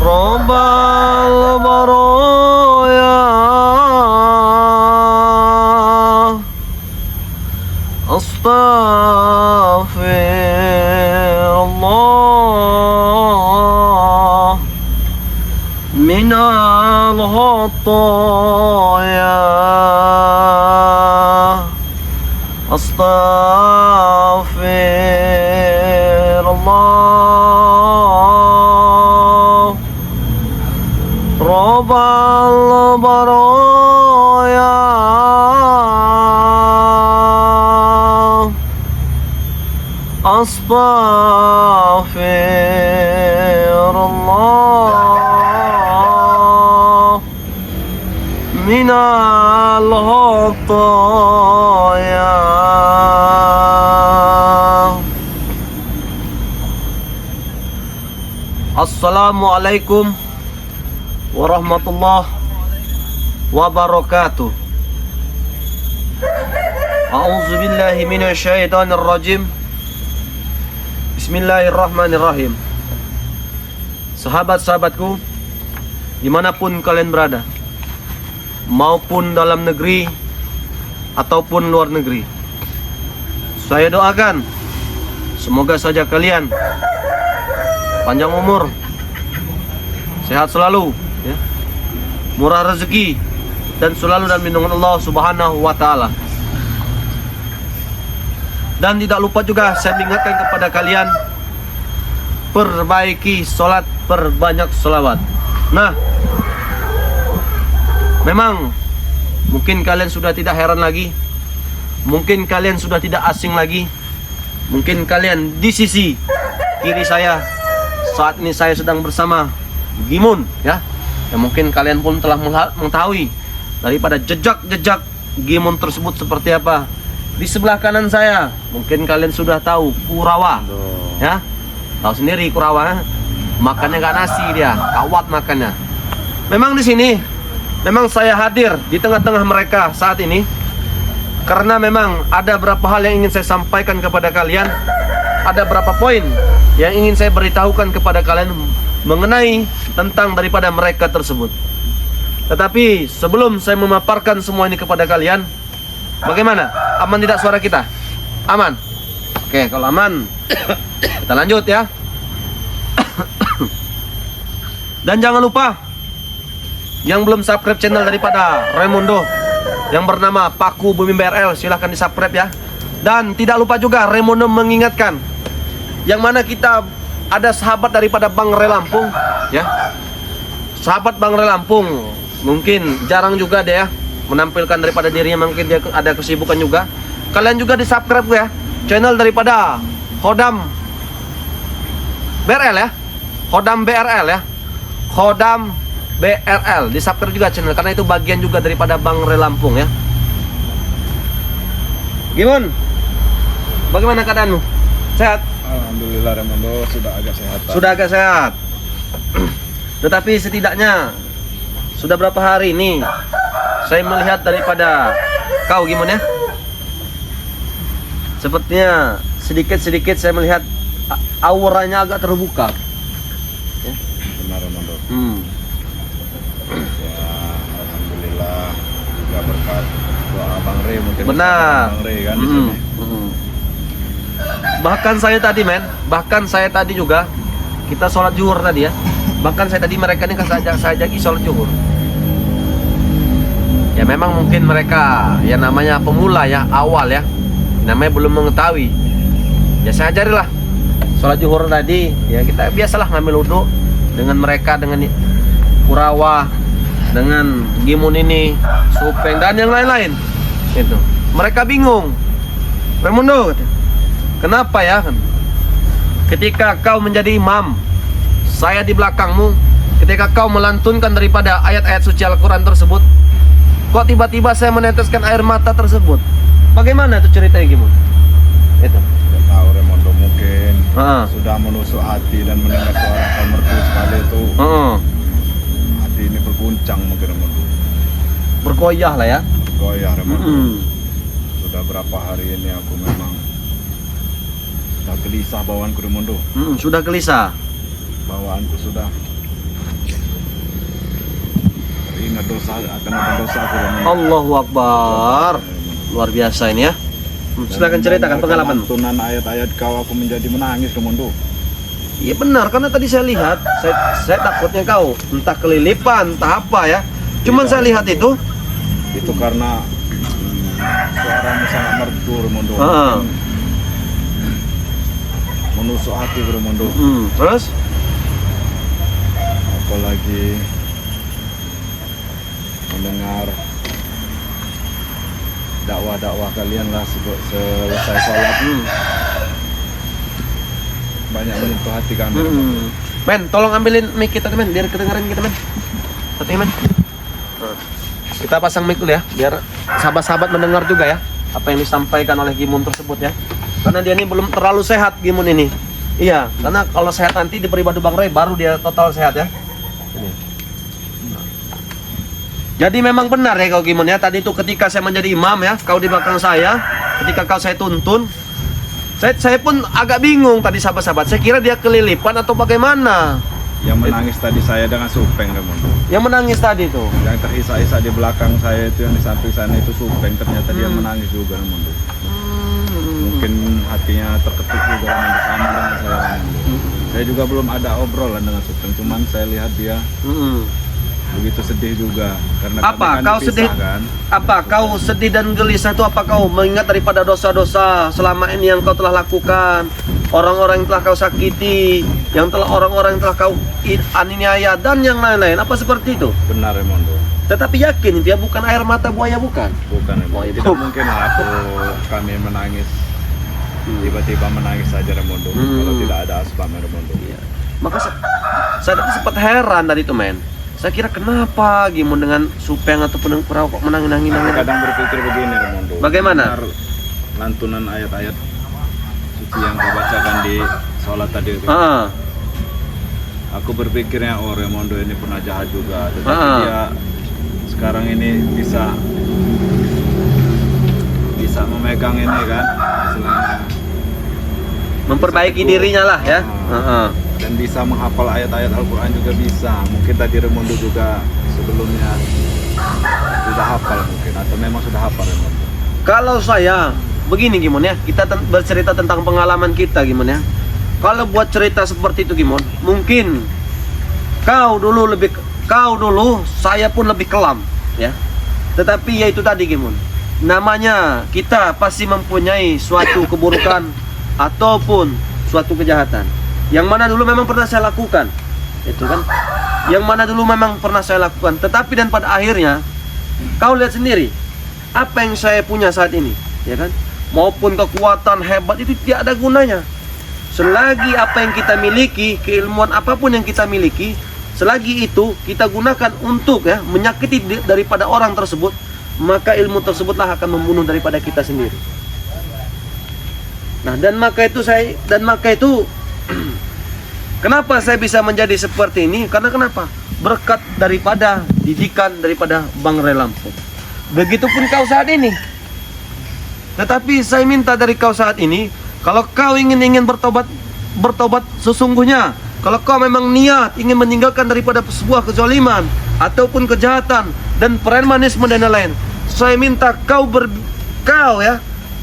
Rabbal baraya Astaghfirullah minal khataya Astaghfirullah Rabbal baraya Astaghfirullah minal khataya. Assalamualaikum warahmatullahi wabarakatuh. A'udzu billahi minasyaitonir rajim. Bismillahirrahmanirrahim. Sahabat-sahabatku, dimanapun kalian berada, maupun dalam negeri ataupun luar negeri, saya doakan semoga saja kalian panjang umur, sehat selalu, ya, murah rezeki, dan selalu dalam lindungan Allah Subhanahu wa Ta'ala. Dan tidak lupa juga saya ingatkan kepada kalian, perbaiki sholat, perbanyak sholawat. Nah, memang mungkin kalian sudah tidak heran lagi, mungkin kalian sudah tidak asing lagi, mungkin kalian di sisi kiri saya saat ini saya sedang bersama Gimun, ya. Ya mungkin kalian pun telah mengetahui daripada jejak-jejak Gimun tersebut seperti apa. Di sebelah kanan saya mungkin kalian sudah tahu Kurawa, ya. Tahu sendiri Kurawa, makannya nggak nasi dia, kawat makannya. Memang di sini, memang saya hadir di tengah-tengah mereka saat ini karena memang ada beberapa hal yang ingin saya sampaikan kepada kalian. Ada beberapa poin yang ingin saya beritahukan kepada kalian mengenai tentang daripada mereka tersebut. Tetapi sebelum saya memaparkan semua ini kepada kalian, bagaimana? Aman tidak suara kita? Aman? Oke, kalau aman kita lanjut ya. Dan jangan lupa yang belum subscribe channel daripada Raimundo yang bernama Paku Bumi BRL, silahkan di subscribe ya. Dan tidak lupa juga Raimundo mengingatkan, yang mana kita ada sahabat daripada Bang Ray Lampung, ya. Sahabat Bang Ray Lampung mungkin jarang juga deh ya menampilkan daripada dirinya, mungkin dia ada kesibukan juga. Kalian juga di subscribe ya channel daripada Khodam BRL ya, Khodam BRL ya, Khodam BRL, di subscribe juga channel karena itu bagian juga daripada Bang Ray Lampung ya. Gimun, bagaimana keadaanmu? Sehat? Alhamdulillah Raimundo sudah agak sehat. Sudah agak sehat. Tetapi setidaknya sudah berapa hari ini saya melihat daripada kau gimana ya? Sepertinya sedikit-sedikit saya melihat auranya agak terbuka. Ya. Benar Raimundo. Ya, alhamdulillah juga berkat doa Bang Ray mungkin. Benar. Bang Ray kan di sini. Bahkan saya tadi juga kita sholat zuhur tadi ya. Bahkan saya tadi mereka ini kan saya ajak sholat zuhur. Ya memang mungkin mereka ya namanya pemula ya, awal ya, namanya belum mengetahui. Ya saya ajarilah sholat zuhur tadi. Ya kita biasalah ngambil wudhu dengan mereka, dengan Kurawa, dengan Gimun ini, Supeng dan yang lain-lain. Itu mereka bingung. Raimundo, kenapa ya? Ketika kau menjadi imam, saya di belakangmu, ketika kau melantunkan daripada ayat-ayat suci Al-Quran tersebut, kok tiba-tiba saya meneteskan air mata tersebut? Bagaimana itu ceritanya gimana? Itu. Tidak tahu Raimundo, mungkin sudah menusuk hati dan mendengar suara kau merdu sekali itu. Hati ini berguncang mungkin Raimundo. Bergoyah lah ya. Goyah Raimundo. Sudah berapa hari ini aku memang sudah gelisah bawaanku Raimundo. Sudah gelisah. Bawaanku sudah ingat dosa akan ada dosa aku Ramondo. Allahu Akbar. Luar biasa ini ya. Silakan ceritakan pengalaman. Lantunan ayat-ayat kau aku menjadi menangis Ramondo. Iya benar, karena tadi saya lihat, saya takutnya kau entah kelilipan, entah apa ya. Cuman saya lihat itu karena suaramu sangat merdu Ramondo. Menusuk hati Ramondo. Terus? Apalagi mendengar dakwah-dakwah kalian lah selesai sholat. Banyak menyentuh hati kami. Men, tolong ambilin mic kita men, biar kedengaran kita men. Satu men. Kita pasang mic dulu ya, biar sahabat-sahabat mendengar juga ya apa yang disampaikan oleh Gimun tersebut ya. Karena dia ini belum terlalu sehat Gimun ini. Iya, karena kalau sehat nanti diberi batu Bang Roy baru dia total sehat ya. Ini. Jadi memang benar ya kau Gimun ya. Tadi itu ketika saya menjadi imam ya, kau di belakang saya, ketika kau saya tuntun, saya pun agak bingung tadi sahabat-sahabat. Saya kira dia kelilipan atau bagaimana. Yang menangis tadi saya dengan Supeng Ramondo. Yang menangis tadi tuh. Yang terisak-isak di belakang saya itu, yang di samping sana itu Supeng. Ternyata dia menangis juga Ramondo. Mungkin hatinya terketuk juga Ramondo sama dengan saya Ramondo. Saya juga belum ada obrolan dengan Supeng, cuman saya lihat dia begitu sedih juga karena apa kami kan kau sedih kan? Apa kau sedih dan gelisah itu? Apa kau mengingat daripada dosa-dosa selama ini yang kau telah lakukan, orang-orang yang telah kau sakiti, orang-orang yang telah kau aniaya dan yang lain-lain? Apa seperti itu? Benar Ramondo. Tetapi yakin dia bukan air mata buaya, bukan? Bukan Ramondo. Tidak mungkin lah kami menangis tiba-tiba menangis saja Ramondo. Kalau tidak ada asbabnya Ramondo. Iya. Maka saya tadi sempat heran tadi tuh men. Saya kira kenapa Gimun dengan Supeng ataupun Kurau kok menangis-nangis. Kadang berpikir begini Ramondo. Bagaimana? Lantunan ayat-ayat suci yang kau bacakan di sholat tadi itu. Aku berpikirnya Ramondo ini pernah jahat juga, tetapi dia sekarang ini bisa memegang ini kan, istilahnya memperbaiki dirinya lah ya. Dan bisa menghafal ayat-ayat Al-Quran juga bisa. Mungkin tadi Ramondo juga sebelumnya sudah hafal mungkin, atau memang sudah hafal Ramondo. Kalau saya begini Gimun ya, kita bercerita tentang pengalaman kita Gimun ya. Kalau buat cerita seperti itu Gimun, mungkin kau dulu saya pun lebih kelam ya. Tetapi ya itu tadi Gimun, namanya kita pasti mempunyai suatu keburukan ataupun suatu kejahatan yang mana dulu memang pernah saya lakukan, itu kan, yang mana dulu memang pernah saya lakukan. Tetapi dan pada akhirnya kau lihat sendiri apa yang saya punya saat ini, ya kan, maupun kekuatan hebat itu tidak ada gunanya selagi apa yang kita miliki, keilmuan apapun yang kita miliki, selagi itu kita gunakan untuk ya menyakiti daripada orang tersebut, maka ilmu tersebutlah akan membunuh daripada kita sendiri. Nah, dan maka itu kenapa saya bisa menjadi seperti ini? Karena kenapa? Berkat daripada didikan daripada Bang Roy Lampung. Begitupun kau saat ini. Tetapi saya minta dari kau saat ini, kalau kau ingin bertobat sesungguhnya, kalau kau memang niat ingin meninggalkan daripada sebuah kezaliman ataupun kejahatan dan premanisme dan lain-lain, saya minta kau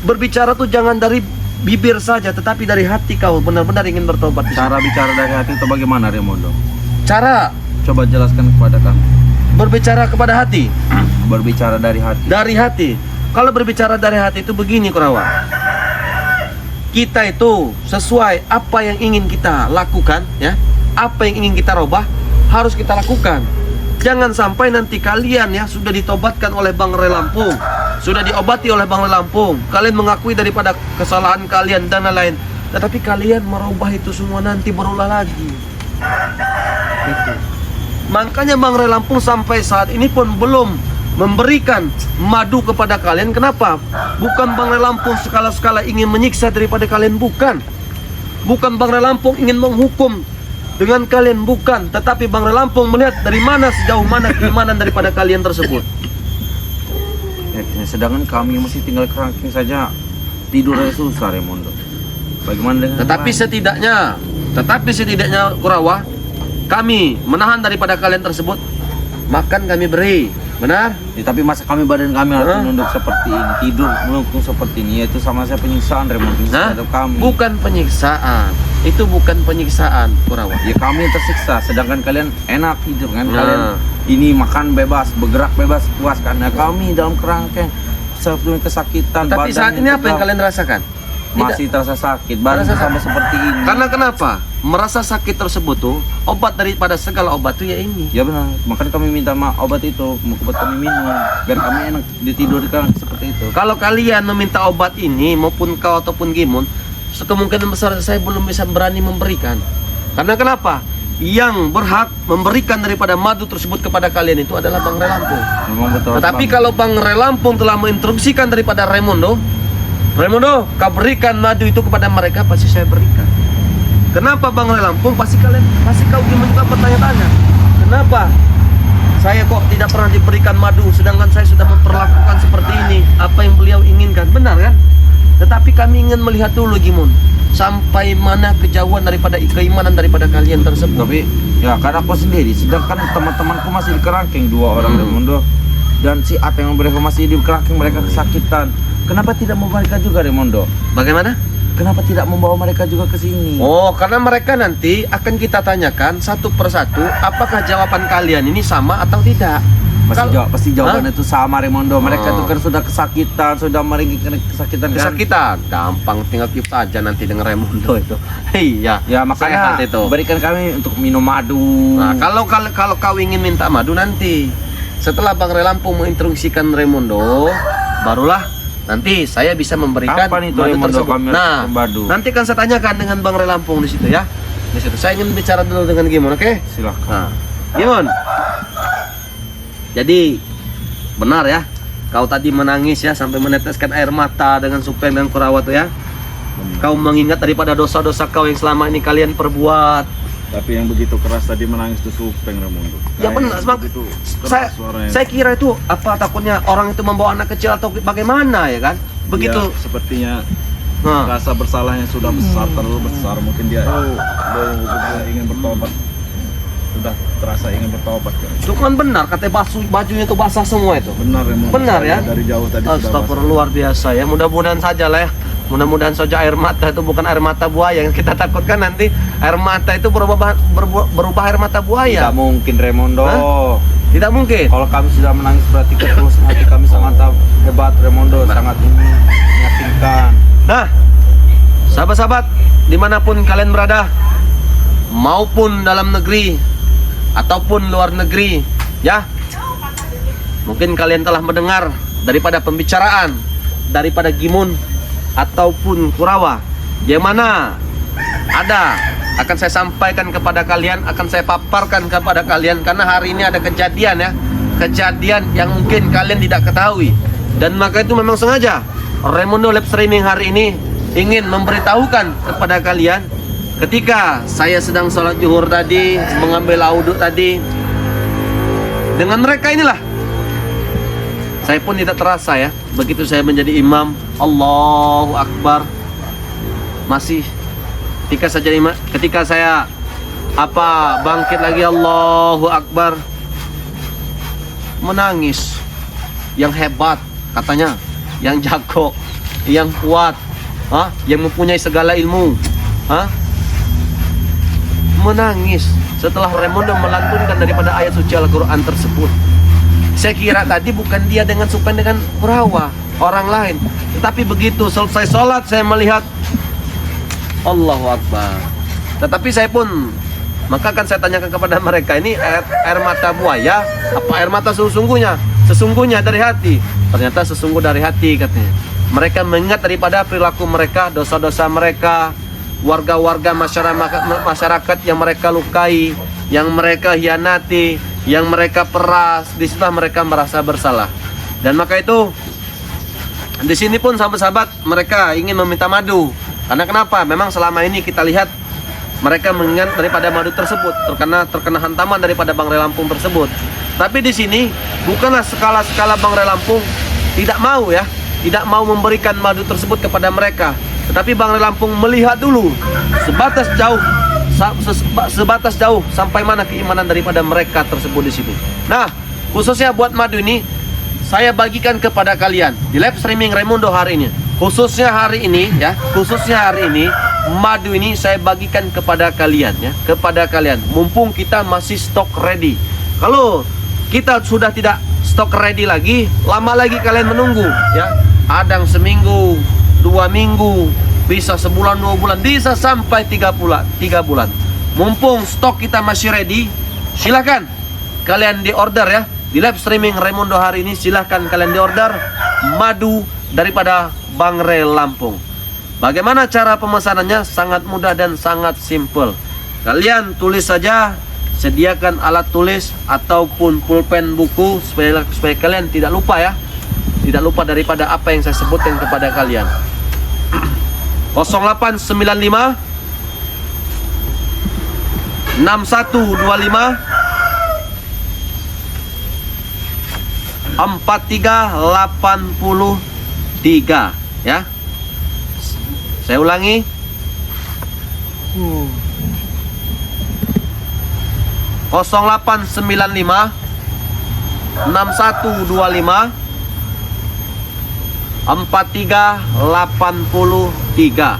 berbicara tuh jangan dari bibir saja, tetapi dari hati kau benar-benar ingin bertobat. Cara bicara dari hati itu bagaimana Ramondo? Cara coba jelaskan kepada kami. Berbicara kepada hati. Berbicara dari hati. Dari hati. Kalau berbicara dari hati itu begini Kurawa. Kita itu sesuai apa yang ingin kita lakukan ya, apa yang ingin kita robah harus kita lakukan. Jangan sampai nanti kalian ya sudah ditobatkan oleh Bang Roy Lampung, sudah diobati oleh Bang Roy Lampung, kalian mengakui daripada kesalahan kalian dan lain-lain, tetapi kalian merubah itu semua nanti berulang lagi. Itu. Makanya Bang Roy Lampung sampai saat ini pun belum memberikan madu kepada kalian. Kenapa? Bukan Bang Roy Lampung sekala-sekala ingin menyiksa daripada kalian, bukan. Bukan Bang Roy Lampung ingin menghukum dengan kalian, bukan. Tetapi Bang Roy Lampung melihat dari mana, sejauh mana keimanan daripada kalian tersebut. Ya, sedangkan kami masih tinggal kerangking saja, tidurnya susah Ramondo. Bagaimana dengan Tetapi setidaknya Kurawa, kami menahan daripada kalian tersebut makan kami beri. Benar? Ya, tapi masa badan kami harus Hah? menunduk seperti ini, tidur melungkung seperti ini, itu sama saya penyiksaan Raymond Nah, terhadap kami. bukan penyiksaan. Itu bukan penyiksaan, Kurawa. Ya kami yang tersiksa, sedangkan kalian enak tidur kan, Nah. kalian ini makan bebas, bergerak bebas, puas, karena kami dalam kerangkeng sebetulnya kesakitan. Tapi saat badan ini apa yang tegap, kalian rasakan? masih terasa sakit, badan Terasa sama seperti ini. Karena kenapa? Merasa sakit tersebut tuh, obat daripada segala obat tuh ya ini. Ya benar, makanya kami minta obat itu, obat kami minum, biar kami enak ditidurkan seperti itu. Kalau kalian meminta obat ini maupun kau ataupun Gimun, kemungkinan besar saya belum bisa berani memberikan. Karena kenapa? Yang berhak memberikan daripada madu tersebut kepada kalian itu adalah Bang Relampung. Memang betul. Tetapi Bang. kalau Bang Relampung telah menginstruksikan daripada Raimundo, kau berikan madu itu kepada mereka, pasti saya berikan. Kenapa Bang Relampung? Pasti kau Gimun juga bertanya-tanya. Kenapa saya kok tidak pernah diberikan madu, sedangkan saya sudah memperlakukan seperti ini? Apa yang beliau inginkan? Benar kan? Tetapi kami ingin melihat dulu Gimun, sampai mana kejauhan daripada keimanan daripada kalian tersebut. Tapi ya karena aku sendiri, sedangkan teman-temanku masih di kerangkeng, 2 orang Raymond dan si At yang mereka masih di kerangkeng, mereka kesakitan. Kenapa tidak membawa mereka juga Raymond? Bagaimana? Kenapa tidak membawa mereka juga ke sini? Oh, karena mereka nanti akan kita tanyakan satu persatu, apakah jawaban kalian ini sama atau tidak. Pasti jawabannya Hah? itu sama Raymond. Mereka Oh. tuh kan sudah kesakitan, sudah meringkik kesakitan kan? Kesakitan, gampang, tinggal tiup saja nanti dengan Raimundo itu. Iya, Ya makanya sehat itu. berikan kami untuk minum madu. Nah, kalau kau ingin minta madu nanti, setelah Bang Relampung menginstruksikan Raimundo, barulah nanti saya bisa memberikan Kapan itu madu Raimundo tersebut. kami Nah, madu? nanti kan saya tanyakan dengan Bang Relampung di situ ya. Di situ saya ingin bicara dulu dengan Gimon, oke? Silakan. Nah, Gimon. Jadi benar ya, kau tadi menangis ya sampai meneteskan air mata dengan Supeng dan Kurawa tuh ya. Kau mengingat daripada dosa-dosa kau yang selama ini kalian perbuat. Tapi yang begitu keras tadi menangis itu Supeng Raymond. Ya benar, sebab saya kira itu apa takutnya orang itu membawa anak kecil atau bagaimana ya kan? Begitu. Ya, sepertinya Nah, rasa bersalahnya sudah besar, terlalu besar. Mungkin dia ingin bertobat. Sudah terasa ingin bertobat kan? itu kan benar katanya bajunya itu basah semua itu. Benar Raymond. Benar ya? Dari jauh tadi sudah Astagfirullah, luar biasa ya. Mudah-mudahan saja lah ya. Mudah-mudahan saja air mata itu bukan air mata buaya yang kita takutkan nanti air mata itu berubah air mata buaya. Tidak mungkin Raymond. Hah? Tidak mungkin. Kalau kami sudah menangis berarti ketulusan hati kami sangat hebat Raymond, sangat ini meyakinkan. Nah, sahabat-sahabat dimanapun kalian berada, maupun dalam negeri ataupun luar negeri, ya, mungkin kalian telah mendengar daripada pembicaraan daripada Gimun ataupun Kurawa, yang mana akan saya sampaikan kepada kalian, akan saya paparkan kepada kalian, karena hari ini ada kejadian ya, kejadian yang mungkin kalian tidak ketahui, dan maka itu memang sengaja Raimundo live streaming hari ini ingin memberitahukan kepada kalian. Ketika saya sedang sholat zuhur tadi, mengambil wudhu tadi, dengan mereka inilah saya pun tidak terasa ya, begitu saya menjadi imam, Allahu Akbar, masih ketika saya bangkit lagi Allahu Akbar, menangis yang hebat katanya, yang jago, yang kuat, yang mempunyai segala ilmu, menangis setelah Raimundo melantunkan daripada ayat suci Al-Quran tersebut. Saya kira tadi bukan dia dengan Supeng dengan Kurawa, orang lain. Tetapi begitu selesai sholat saya melihat Allahu Akbar. Tetapi saya pun, maka akan saya tanyakan kepada mereka, ini air mata buaya apa air mata sesungguhnya? Sesungguhnya dari hati. Ternyata sesungguh dari hati katanya. Mereka mengingat daripada perilaku mereka, dosa-dosa mereka, warga-warga masyarakat yang mereka lukai, yang mereka hianati, yang mereka peras. Disitulah mereka merasa bersalah. Dan maka itu di sini pun sahabat-sahabat mereka ingin meminta madu. Karena kenapa? Memang selama ini kita lihat mereka mengingat daripada madu tersebut, terkena hantaman daripada Bang Relampung tersebut. Tapi di sini bukanlah skala Bang Relampung tidak mau memberikan madu tersebut kepada mereka. Tetapi Bang Relampung melihat dulu sebatas jauh, sebatas jauh sampai mana keimanan daripada mereka tersebut di situ. Nah, khususnya buat madu ini saya bagikan kepada kalian di live streaming Raimundo hari ini. Khususnya hari ini ya, madu ini saya bagikan kepada kalian ya, kepada kalian. Mumpung kita masih stok ready. Kalau kita sudah tidak stok ready lagi, lama lagi kalian menunggu ya. Adang seminggu, 2 minggu, bisa sebulan, 2 bulan, bisa sampai 3 bulan. Mumpung stok kita masih ready, silakan kalian di order ya. Di live streaming Raimundo hari ini silahkan kalian di order madu daripada Bang Re Lampung. Bagaimana cara pemesanannya? Sangat mudah dan sangat simple. Kalian tulis saja, sediakan alat tulis ataupun pulpen buku supaya kalian tidak lupa ya. Tidak lupa daripada apa yang saya sebutkan kepada kalian. 0895 6125 4383 ya. Saya ulangi. 0895 6125 4383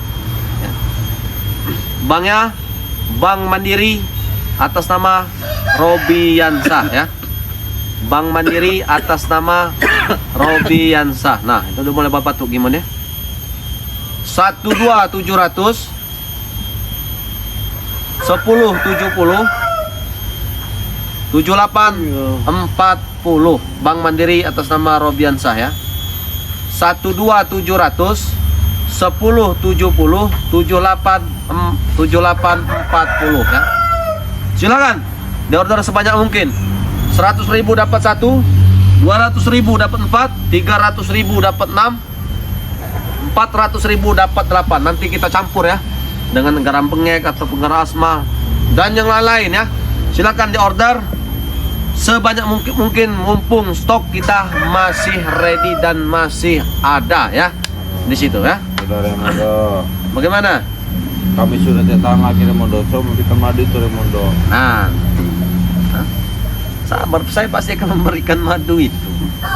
ya. Banknya Bank Mandiri atas nama Robiansah ya. Bank Mandiri atas nama Robiansah. Nah, itu udah mulai Bapak tuh gimana ya? 12700 1070 7840 Bank Mandiri atas nama Robiansah ya. 12700 1070 7840 ya. Silakan diorder sebanyak mungkin. 100.000 dapat 1, 200.000 dapat 4, 300.000 dapat 6, 400.000 dapat 8. Nanti kita campur ya dengan garam bengek atau garam asma dan yang lain-lain ya. Silakan diorder sebanyak mungkin mumpung stok kita masih ready dan masih ada ya di situ ya. Sudah Raimundo. Bagaimana? Kami sudah tidak tahan lagi Raimundo. Coba kita madu itu Raimundo. Nah, sabar, saya pasti akan memberikan madu itu.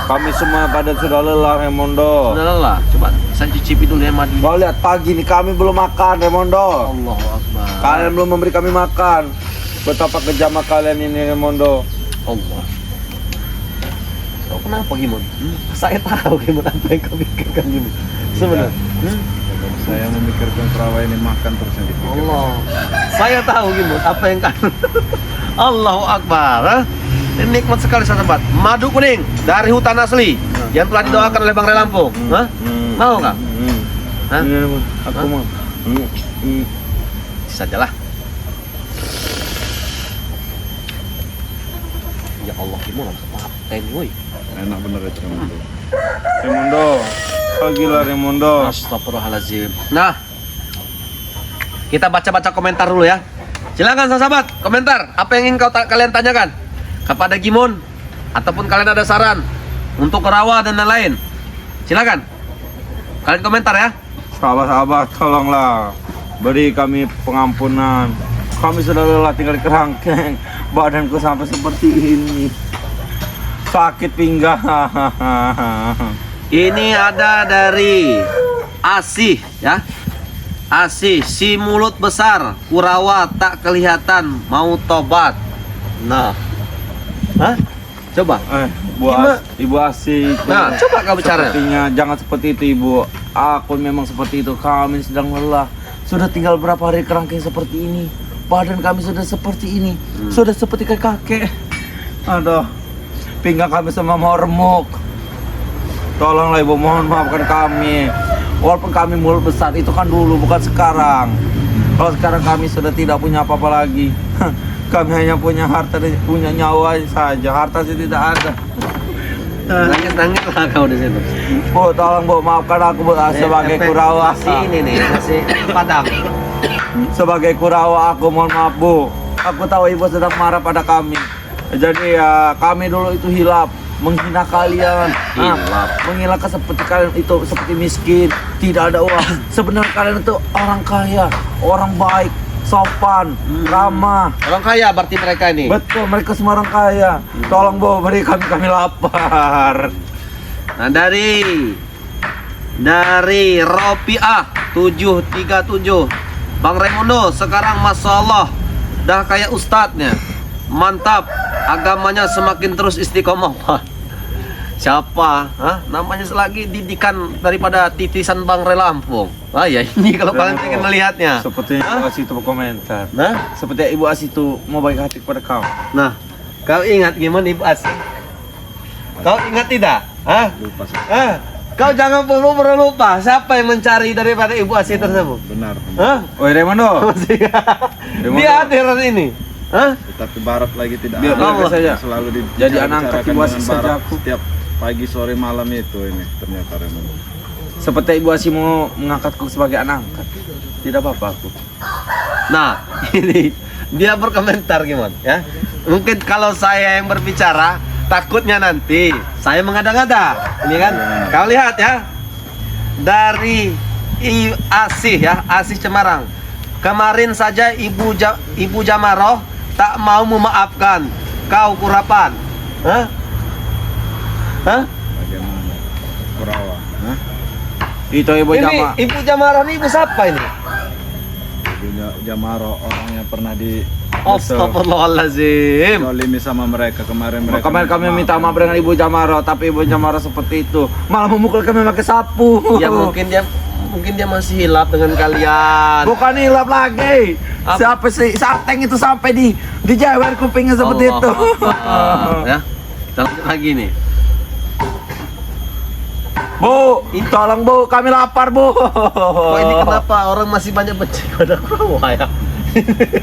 Kami semua pada sudah lelah Raimundo. Sudah lelah. Coba saya cicipi dulu ya madu. Kau lihat pagi nih kami belum makan Raimundo. Allahu Akbar. Kalian belum memberi kami makan. Betapa kejam kalian ini Raimundo. Allah. Kau kenapa gimana? Saya tahu gimana apa yang kau pikirkan gimana. Sebenarnya. Saya memikirkan perawa ini makan terus yang dipikir. Allah. Saya tahu gimana apa yang kan. Allahu Akbar. Ini nikmat sekali satu tempat. Madu kuning dari hutan asli yang telah didoakan oleh Bang Re Lampung. Hah? Mau nggak? Hah? Aku mau. Sajalah. Ya Allah, gimana paten woi. Enak bener itu Raimundo. Raimundo, oh gila Raimundo. Astagfirullahaladzim. Nah, kita baca-baca komentar dulu ya. Silakan sahabat, komentar apa yang ingin kalian tanyakan kepada Gimon ataupun kalian ada saran untuk rawa dan lain-lain. Silakan. Kalian komentar ya. Sahabat-sahabat, tolonglah beri kami pengampunan. Kami sudah lelah tinggal di kerangkeng. Badanku sampai seperti ini. Sakit pinggang. Ini ada dari Asih ya. Asih, si mulut besar, Kurawa tak kelihatan, mau tobat. Nah. Hah? Coba. Ibu Asih. Nah, coba kau bicara. Sepertinya jangan seperti itu Ibu. Aku memang seperti itu. Kami sedang lelah. Sudah tinggal berapa hari kerangkeng seperti ini. Badan kami sudah seperti ini. Sudah seperti kakek. Aduh. Pinggang kami sama mau remuk. Tolonglah Ibu, mohon maafkan kami. Walaupun kami mulut besar, itu kan dulu, bukan sekarang. Kalau sekarang kami sudah tidak punya apa-apa lagi. Kami hanya punya harta dan punya nyawa saja. Harta sih tidak ada. Nangis-nangis lah kau di situ. Bu, tolong Bu, maafkan aku Bu, sebagai Kurawa. Masih ini nih, masih padam. Sebagai Kurawa aku mohon maaf Bu. Aku tahu Ibu sedang marah pada kami. Jadi ya kami dulu itu hilap, menghina kalian. Hilap. Menghilangkan seperti kalian itu seperti miskin, tidak ada uang. Sebenarnya kalian itu orang kaya, orang baik. sopan, ramah. Orang kaya berarti mereka ini. Betul, mereka semua orang kaya. Tolong bawa beri kami lapar. Nah, dari Ropiah 737, Bang Raimundo sekarang Masya Allah dah kayak ustadznya. Mantap, agamanya semakin terus istiqomah. Siapa? Hah? Namanya lagi didikan daripada titisan Bang Re Lampung. Ah ya, ini kalau kalian ingin melihatnya. Sepertinya Ibu Asih itu berkomentar. Nah, Sepertinya Ibu Asih itu mau baik hati kepada kau. nah, kau ingat gimana Ibu Asih? Kau ingat tidak? Hah? Lupa sih. Kau jangan perlu lupa siapa yang mencari daripada Ibu Asih tersebut. Benar. Hah? Oi Raimundo. Dia hadir ini. Hah? Tetapi Barat lagi tidak Biar ada. Allah saja. Selalu Jadi anak angkat dibicarakan Ibu Asih dengan saja Barat aku. setiap pagi sore malam itu ini ternyata Raimundo. Seperti Ibu Asih mau mengangkatku sebagai anak angkat. Tidak apa-apa aku. Nah, ini dia berkomentar gimana ya? Mungkin kalau saya yang berbicara, takutnya nanti saya mengada-ngada. Ini kan, kau lihat ya. Dari Asih ya, Asih Cemarang. Kemarin saja Ibu Jamaroh tak mau memaafkan kau Kurapan. Hah? Hah? Bagaimana? Kurawa. Hah? Itu Ibu Jama. Ibu Jamaroh ini ibu siapa ini? Ibunya Jamaro orang yang pernah di Astagfirullahaladzim. zolimi sama mereka kemarin mereka. Kemarin kami minta maaf dengan Ibu Jamaro, tapi Ibu Jamaro seperti itu. Malah memukul kami pakai sapu. Ya mungkin dia masih hilap dengan kalian. Bukan hilap lagi. Apa? Siapa sih Sateng itu sampai di jewer kupingnya seperti Allah itu. Akbar. Ya. Kita lanjut lagi nih. Bu, tolong Bu, kami lapar Bu. Kok ini kenapa orang masih banyak benci pada Kurawa ya?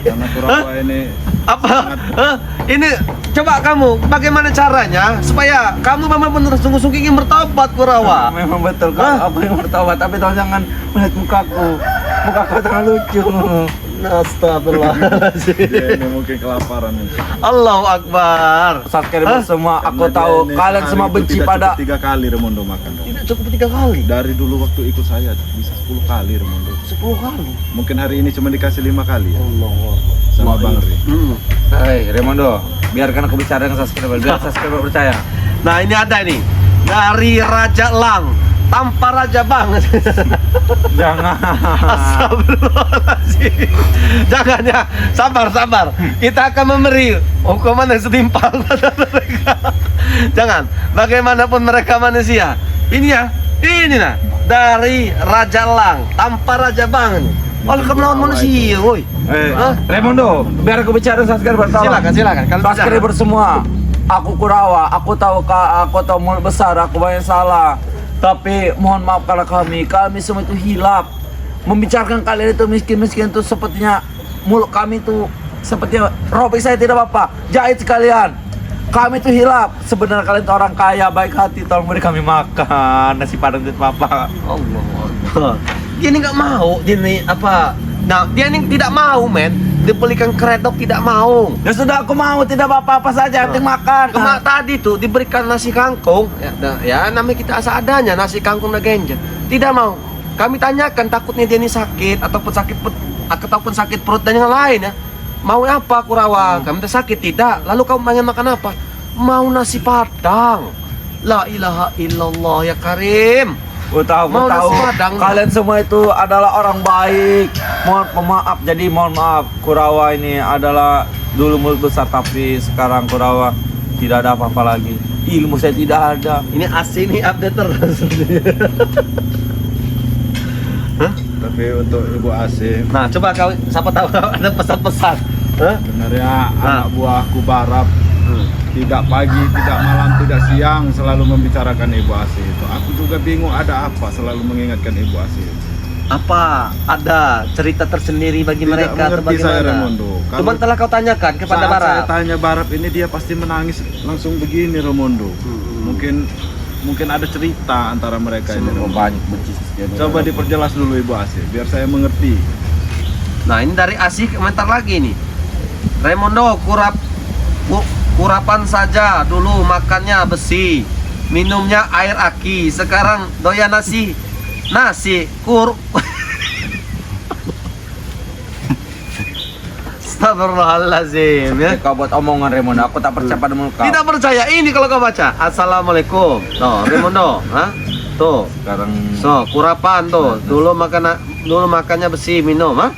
Karena Kurawa ini Apa? Hah? Ini coba kamu bagaimana caranya supaya kamu benar-benar sungguh-sungguh ingin bertobat Kurawa? Memang betul Hah? kan aku yang bertobat, tapi tolong jangan melihat mukaku. Mukaku sangat lucu. Astagfirullahaladzim. dia ini mungkin kelaparan ini. Allahu Akbar. Subscriber semua, aku Karena tahu dia ini kalian sehari semua itu benci tidak pada cukup 3 kali Raimundo makan. Tidak cukup 3 kali. Dari dulu waktu ikut saya bisa 10 kali Raimundo. 10 kali. Mungkin hari ini cuma dikasih 5 kali ya Allahu sama Bang Ri. Hai Raimundo, biarkan aku bicara dengan subscriber, biar subscriber percaya. Nah, ini ada nih. Dari Raja Lang tanpa Raja banget. Jangan. Astagfirullahaladzim. Jangan ya, sabar. Kita akan memberi hukuman yang setimpal pada mereka. Jangan, bagaimanapun mereka manusia. Ini ya, ini nah dari Raja Lang tanpa Raja Bang. Oleh kemenawan manusia, woi. Hah? Raimundo, biar aku bicara dengan subscriber. tolong. Silakan. Kalau Subscriber semua, aku Kurawa, aku tahu mulut besar, aku banyak salah. Tapi mohon maafkanlah kami semua itu hilap. Membicarakan kalian itu miskin-miskin itu sepertinya mulut kami itu sepertinya robek saya tidak apa-apa. Jahit sekalian. Kami itu hilap. Sebenarnya kalian itu orang kaya, baik hati, tolong beri kami makan nasi padang itu apa. Allah. Dia ini nggak mau, dia ini apa? Nah, dia ini tidak mau, men. Dibelikan kredok tidak mau. Ya sudah aku mau, tidak apa-apa saja, penting makan. Tadi tuh diberikan nasi kangkung, ya namanya kita asa adanya nasi kangkung na genjet. Tidak mau. Kami tanyakan takutnya dia ini sakit ataupun sakit perut dan yang lain ya. Mau apa Kurawa? Kami sakit tidak. Lalu kamu pengen makan apa? Mau nasi padang. La ilaha illallah ya Karim. Mau tahu. nasi padang. Kalian semua itu adalah orang baik. Mohon pemaaf. Jadi mohon maaf, Kurawa ini adalah dulu mulut besar tapi sekarang Kurawa tidak ada apa-apa lagi. Ilmu saya tidak ada. Ini asli nih update terus. Hah? Tapi untuk Ibu Asih Nah, coba kau siapa tahu ada pesan-pesan. Hah? sebenarnya anak buahku Barab tidak pagi, tidak malam, tidak siang selalu membicarakan Ibu Asih itu. Aku juga bingung ada apa selalu mengingatkan Ibu Asih itu. Apa ada cerita tersendiri bagi Tidak mereka atau mengerti saya, bagaimana? Raimundo. Cuman telah kau tanyakan kepada Saat Barat. saya tanya Barab ini dia pasti menangis langsung begini Raimundo. Mungkin ada cerita antara mereka ini. Raimundo. Banyak benci sekian. Coba diperjelas dulu Ibu Asih biar saya mengerti. Nah, ini dari Asih komentar lagi nih. Raimundo kurapan saja dulu makannya besi, minumnya air aki, sekarang doyan nasi Astagfirullahaladzim ya. Kau buat omongan Raimondo, aku tak percaya pada mulut kau. Tidak percaya, ini kalau kau baca Assalamualaikum. Tuh, Raimondo, ha? Tuh. Sekarang So, kurapan tuh. Dulu makannya besi minum, ha?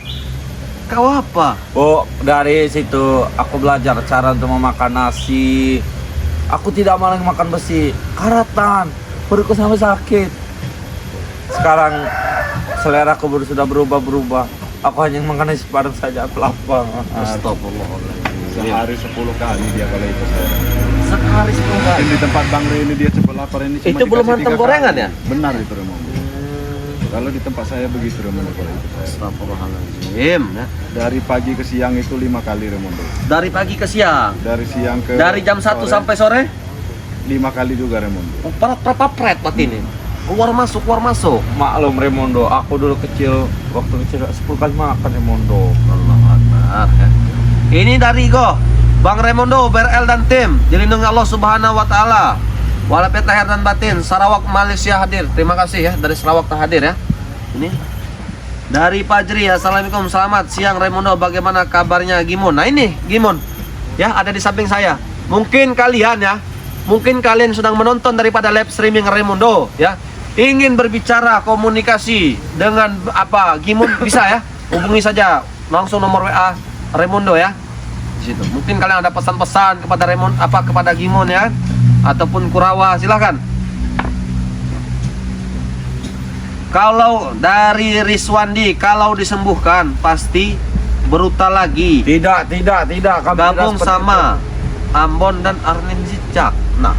Kau apa? oh, dari situ aku belajar cara untuk memakan nasi. Aku tidak mau lagi makan besi, karatan, perutku sampai sakit. Sekarang selera aku sudah berubah. Aku hanya makan nasi padang saja, aku lapar. Astagfirullahaladzim. Sehari 10 kali dia kalau ikut saya. Sekali 10 kali. Dan di tempat Bang Re ini dia cepat lapar ini cuma Itu belum dikasih hantam 3 gorengan kali. ya? Benar itu Raimondo. Kalau di tempat saya begitu Raimondo kalau ikut saya. Astagfirullahaladzim ya. Dari pagi ke siang itu 5 kali Raimondo. Dari pagi ke siang. Dari siang ke Dari jam 1 sore, sampai sore. 5 kali juga Raimondo. Berapa pret buat ini? Keluar masuk. Maklum Raimondo, aku dulu waktu kecil 10 kali makan Raimondo. Allah Akbar ya. Ini dari Bang Raimondo, BRL dan tim dilindungi Allah Subhanahu wa taala. Walaupun lahir dan batin, Sarawak Malaysia hadir. Terima kasih ya dari Sarawak hadir ya. Ini dari Fajri, Assalamualaikum, selamat siang Raimondo, bagaimana kabarnya Gimon? Nah ini Gimon ya, ada di samping saya. Mungkin kalian sedang menonton daripada live streaming Raimondo ya. Ingin berbicara komunikasi dengan Gimon bisa ya. Hubungi saja langsung nomor WA Raimondo ya. Di situ. Mungkin kalian ada pesan-pesan kepada kepada Gimon ya, ataupun Kurawa, silahkan. Kalau dari Riswandi, kalau disembuhkan pasti brutal lagi. Tidak. Kami Gabung tidak seperti sama Ambon dan Arnin Cicak. Nah,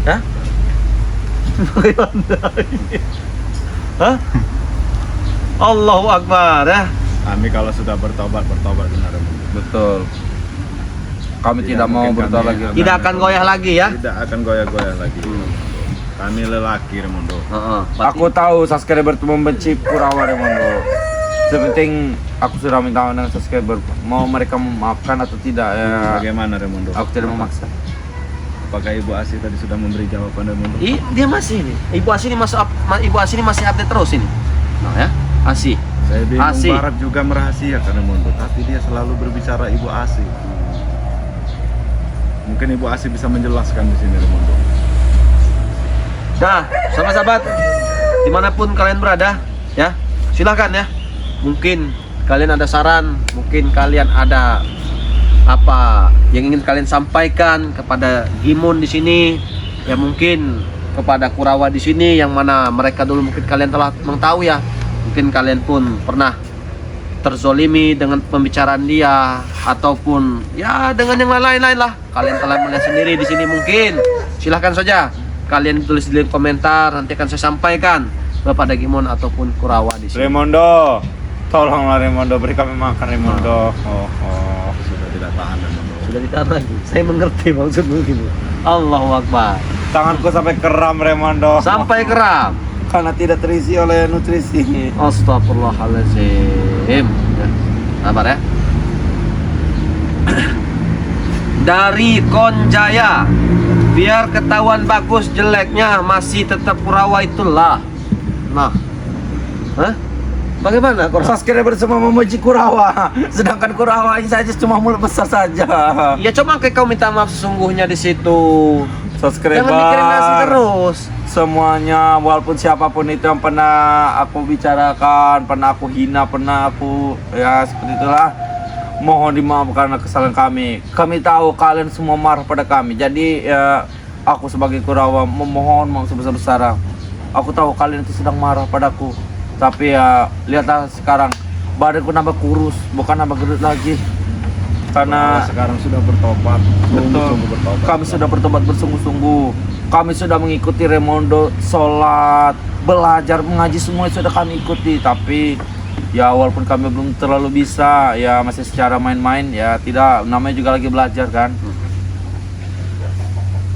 ya? Bagaimana ini? Hah? Allahu Akbar ya. Kami kalau sudah bertobat benar Raimondo. itu. Betul. Kami Tidak tidak mau mungkin berdoa kami lagi. akan- Tidak akan goyah lagi ya. Tidak akan goyah-goyah lagi. Kami lelaki Raimondo. Aku tahu subscriber itu membenci Kurawa Raimondo. Sepenting aku sudah minta dengan subscriber, mau mereka memaafkan atau tidak ya. Bagaimana Raimondo? Aku tidak memaksa. Apakah Ibu Asi tadi sudah memberi jawaban Raimondo? Dia masih ini. Ibu Asi ini masih update terus ini. Nah ya, Asi. Saya bingung, Asi. Barat juga merahasiakan Raimondo, tapi dia selalu berbicara Ibu Asi. Mungkin Ibu Asi bisa menjelaskan di sini Raimondo. Nah, sahabat-sahabat, dimanapun kalian berada, ya, silakan ya. Mungkin kalian ada saran, mungkin kalian ada apa yang ingin kalian sampaikan kepada Gimon di sini, ya mungkin kepada Kurawa di sini, yang mana mereka dulu mungkin kalian telah mengetahui ya. Mungkin kalian pun pernah terzolimi dengan pembicaraan dia, ataupun ya dengan yang lain-lain lah. Kalian telah melihat sendiri di sini mungkin. Silahkan saja kalian tulis di komentar, nanti akan saya sampaikan kepada Gimon ataupun Kurawa di sini. Raimondo, tolonglah Raimondo, beri kami makan Raimondo. Sudah tidak tahan Raimondo. Sudah ditahan lagi. Saya mengerti maksudmu gini. Allahu Akbar. Tanganku sampai kram Raimondo. Sampai keram. Karena tidak terisi oleh nutrisi. Astagfirullahaladzim. Ya. Sabar ya. Dari Konjaya, biar ketahuan bagus jeleknya masih tetap Kurawa itulah. Nah, hah? Bagaimana Kurawa? Subscriber semua memuji Kurawa, sedangkan Kurawa ini saja cuma mulut besar saja. Ya coba kau minta maaf sesungguhnya di situ. Subscriber. Jangan mikirin nasi terus. Semuanya, walaupun siapapun itu yang pernah aku bicarakan, pernah aku hina, pernah aku ya seperti itulah, mohon dimaafkan karena kesalahan kami. Kami tahu kalian semua marah pada kami, jadi ya aku sebagai Kurawa memohon maaf sebesar-besaran. Aku tahu kalian itu sedang marah padaku, tapi ya lihatlah sekarang badanku nambah kurus, bukan nambah gendut lagi. Karena sekarang sudah bertobat, betul, sungguh bertobat. kami sudah bertobat bersungguh-sungguh. Kami sudah mengikuti Raimondo, sholat, belajar, mengaji, semua sudah kami ikuti. Tapi ya walaupun kami belum terlalu bisa, ya masih secara main-main, ya tidak, namanya juga lagi belajar kan.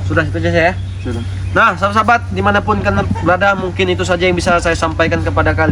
Sudah itu saja ya. Sudah. Nah, sahabat-sahabat dimanapun kalian berada, mungkin itu saja yang bisa saya sampaikan kepada kalian.